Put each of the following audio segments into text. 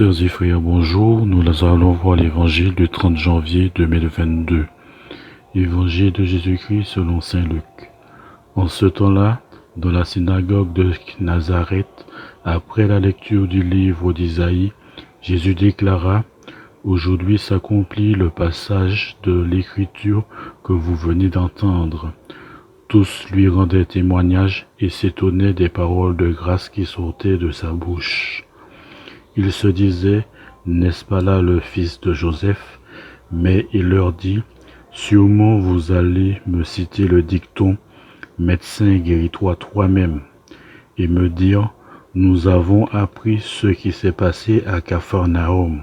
Sœurs et frères, bonjour. Nous allons voir l'évangile du 30 janvier 2022. Évangile de Jésus-Christ selon saint Luc. En ce temps-là, dans la synagogue de Nazareth, après la lecture du livre d'Isaïe, Jésus déclara: Aujourd'hui s'accomplit le passage de l'écriture que vous venez d'entendre. Tous lui rendaient témoignage et s'étonnaient des paroles de grâce qui sortaient de sa bouche. Il se disait: N'est-ce pas là le fils de Joseph? Mais il leur dit: Sûrement vous allez me citer le dicton: Médecin, guéris-toi toi-même, et me dire: Nous avons appris ce qui s'est passé à Capharnaüm.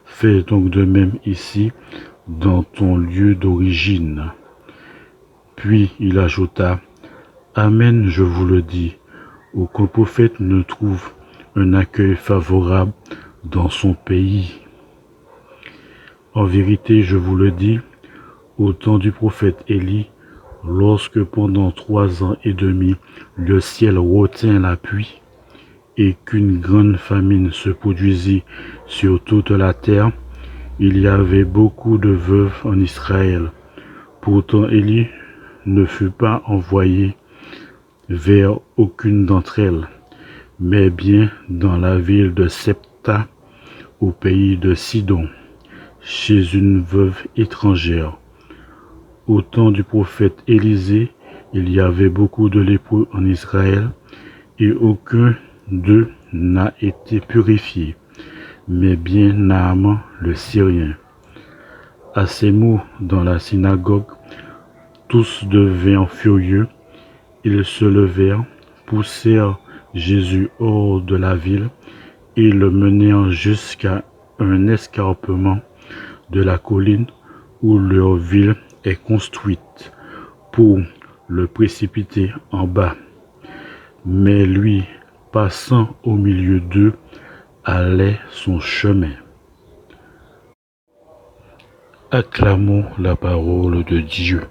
Fais donc de même ici, dans ton lieu d'origine. Puis il ajouta: Amen, je vous le dis, aucun prophète ne trouve un accueil favorable dans son pays. En vérité, je vous le dis, au temps du prophète Élie, lorsque pendant 3 ans et demi le ciel retint la pluie et qu'une grande famine se produisit sur toute la terre, il y avait beaucoup de veuves en Israël. Pourtant Élie ne fut pas envoyé vers aucune d'entre elles, mais bien dans la ville de Septa, au pays de Sidon, chez une veuve étrangère. Au temps du prophète Élisée, il y avait beaucoup de lépreux en Israël, et aucun d'eux n'a été purifié, mais bien Naaman le Syrien. À ces mots dans la synagogue, tous devinrent furieux. Ils se levèrent, poussèrent Jésus hors de la ville et le menèrent jusqu'à un escarpement de la colline où leur ville est construite, pour le précipiter en bas. Mais lui, passant au milieu d'eux, allait son chemin. Acclamons la parole de Dieu.